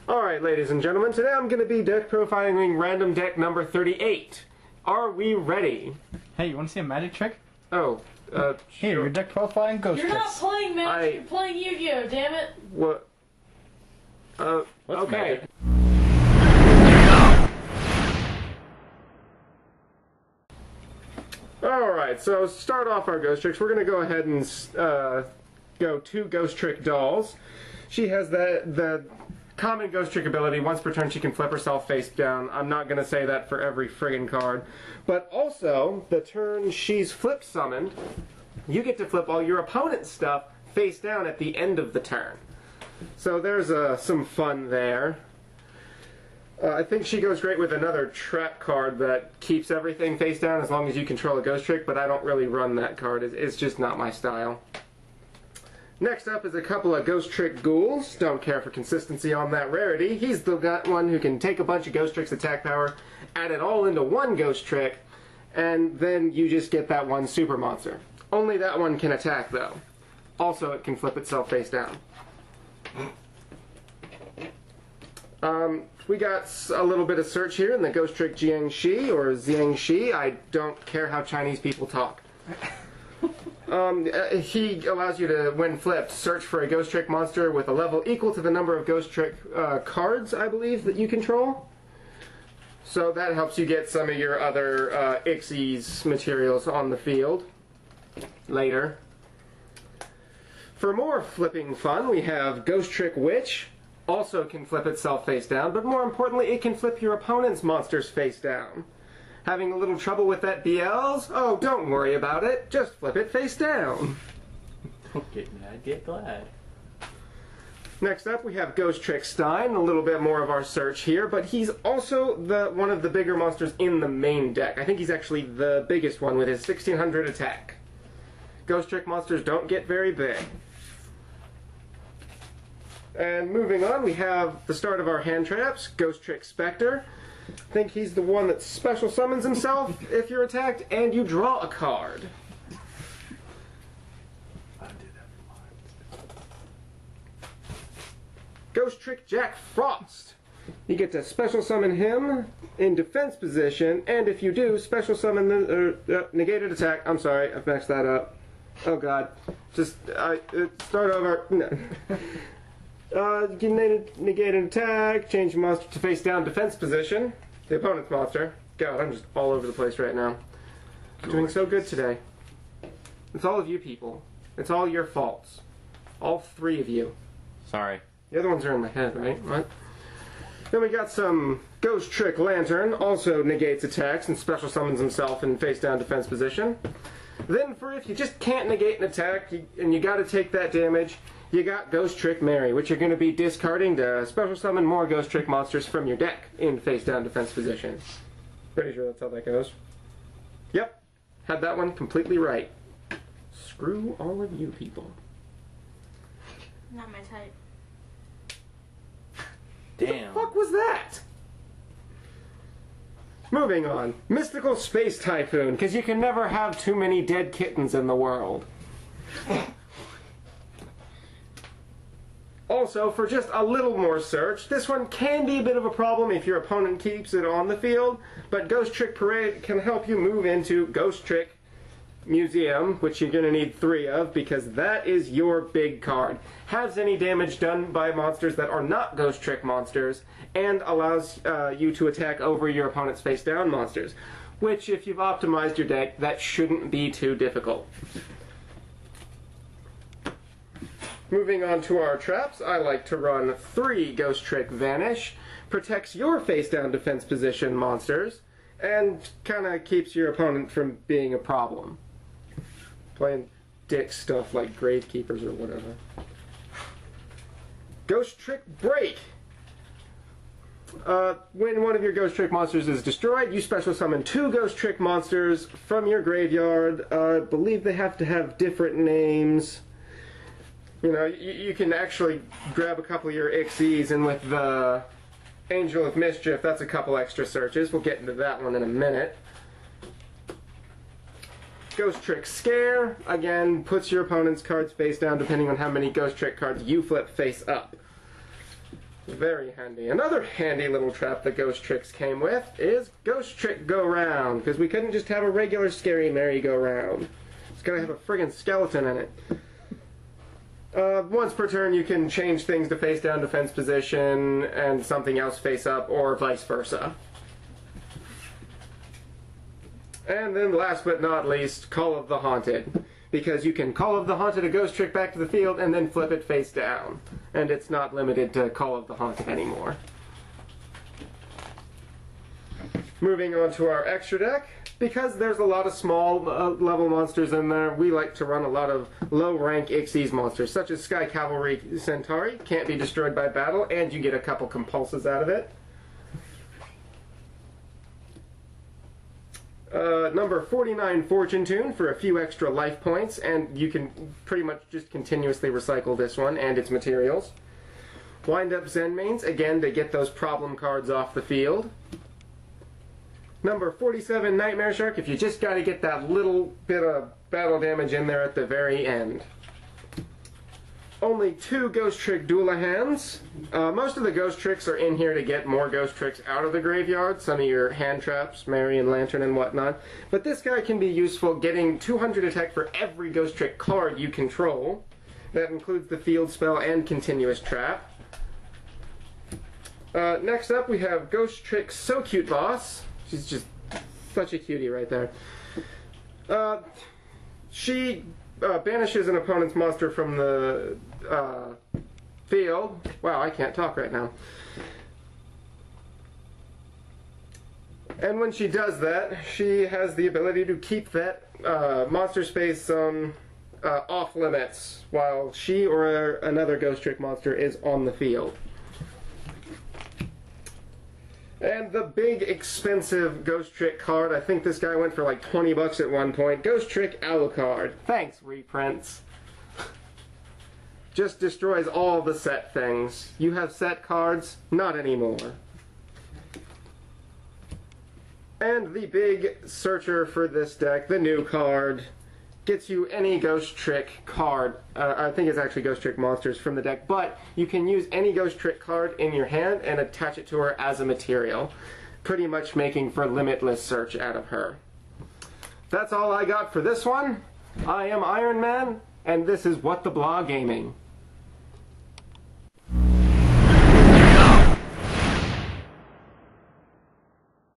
Alright, ladies and gentlemen, today I'm going to be deck profiling random deck number 38. Are we ready? Hey, you want to see a magic trick? Oh, Here, sure. your deck profiling ghost You're not tricks. playing Magic, you're playing Yu-Gi-Oh, damn it! What? What's okay. magic? Alright, so start off our ghost tricks. We're going to go ahead and go 2 ghost trick dolls. She has the common ghost trick ability. Once per turn she can flip herself face down. I'm not going to say that for every friggin' card. But also, the turn she's flip summoned, you get to flip all your opponent's stuff face down at the end of the turn. So there's some fun there. I think she goes great with another trap card that keeps everything face down as long as you control a ghost trick, but I don't really run that card. It's just not my style. Next up is a couple of ghost trick ghouls. Don't care for consistency on that rarity. He's the one who can take a bunch of ghost tricks attack power, add it all into one ghost trick, and then you just get that one super monster. Only that one can attack though. Also it can flip itself face down. We got a little bit of search here in the Ghost Trick Jiangxi, or Xiangxi. I don't care how Chinese people talk. He allows you to, when flipped, search for a Ghost Trick monster with a level equal to the number of Ghost Trick cards, I believe, that you control. So that helps you get some of your other Ixies materials on the field later. For more flipping fun, we have Ghost Trick Witch. Also can flip itself face down, but more importantly, it can flip your opponent's monsters face down. Having a little trouble with that BLs? Oh, don't worry about it. Just flip it face down. Get mad, get glad. Next up, we have Ghost Trick Stein. A little bit more of our search here, but he's also one of the bigger monsters in the main deck. I think he's actually the biggest one with his 1600 attack. Ghost Trick monsters don't get very big. And moving on, we have the start of our hand traps, Ghost Trick Spectre. I think he's the one that special summons himself if you're attacked, and you draw a card. Ghost Trick Jack Frost. You get to special summon him in defense position, and if you do, special summon the negated attack. I'm sorry, I've messed that up. Oh god. Just, start over. No. You can negate an attack, change the monster to face down defense position. The opponent's monster. God, I'm just all over the place right now. Doing so good today. It's all of you people. It's all your faults. All 3 of you. Sorry. The other ones are in my head, right? What? Then we got some Ghost Trick Lantern. Also negates attacks and special summons himself in face down defense position. Then for if you just can't negate an attack and you gotta take that damage, you got Ghost Trick Mary, which you're going to be discarding to special summon more Ghost Trick monsters from your deck in face-down defense position. Pretty sure that's how that goes. Yep, had that one completely right. Screw all of you people. Not my type. Damn. What the fuck was that? Moving on. Mystical Space Typhoon, because you can never have too many dead kittens in the world. Also, for just a little more search, this one can be a bit of a problem if your opponent keeps it on the field, but Ghost Trick Parade can help you move into Ghost Trick Museum, which you're going to need 3 of, because that is your big card. Has any damage done by monsters that are not Ghost Trick monsters, and allows you to attack over your opponent's face-down monsters, which, if you've optimized your deck, that shouldn't be too difficult. Moving on to our traps, I like to run 3 Ghost Trick Vanish, protects your face-down defense position monsters, and kind of keeps your opponent from being a problem. Playing dick stuff like Gravekeepers or whatever. Ghost Trick Break. When one of your Ghost Trick monsters is destroyed, you special summon 2 Ghost Trick monsters from your graveyard. I believe they have to have different names. You know, you can actually grab a couple of your Ixies, and with the Angel of Mischief, that's a couple extra searches. We'll get into that one in a minute. Ghost Trick Scare, again, puts your opponent's cards face down depending on how many Ghost Trick cards you flip face up. Very handy. Another handy little trap that Ghostricks came with is Ghostrick Go Round, because we couldn't just have a regular scary merry-go-round. It's gonna have a friggin' skeleton in it. Once per turn you can change things to face down defense position and something else face up, or vice versa. And then last but not least, Call of the Haunted. Because you can Call of the Haunted a Ghostrick back to the field and then flip it face down. And it's not limited to Call of the Haunted anymore. Moving on to our extra deck. Because there's a lot of small level monsters in there, we like to run a lot of low rank Xyz monsters, such as Sky Cavalry Centauri, can't be destroyed by battle, and you get a couple compulses out of it. Number 49 Fortune Tune for a few extra life points, and you can pretty much just continuously recycle this one and its materials. Wind Up Zen Mains, again to get those problem cards off the field. Number 47 Nightmare Shark, if you just got to get that little bit of battle damage in there at the very end. Only 2 Ghostrick Doulahands. Most of the Ghostricks are in here to get more Ghostricks out of the graveyard. Some of your hand traps, Marion Lantern and whatnot. But this guy can be useful, getting 200 attack for every Ghostrick card you control. That includes the field spell and continuous trap. Next up we have Ghostrick So Cute Boss. She's just such a cutie right there. She banishes an opponent's monster from the field. Wow, I can't talk right now. And when she does that, she has the ability to keep that monster space off limits while she or another Ghostrick monster is on the field. And the big expensive Ghostrick card, I think this guy went for like 20 bucks at one point. Ghostrick Alucard. Thanks, reprints. Just destroys all the set things. You have set cards? Not anymore. And the big searcher for this deck, the new card, gets you any Ghostrick card. I think it's actually Ghostrick monsters from the deck, but you can use any Ghostrick card in your hand and attach it to her as a material, pretty much making for limitless search out of her. That's all I got for this one. I am Iron Man, and this is What the Blah Gaming.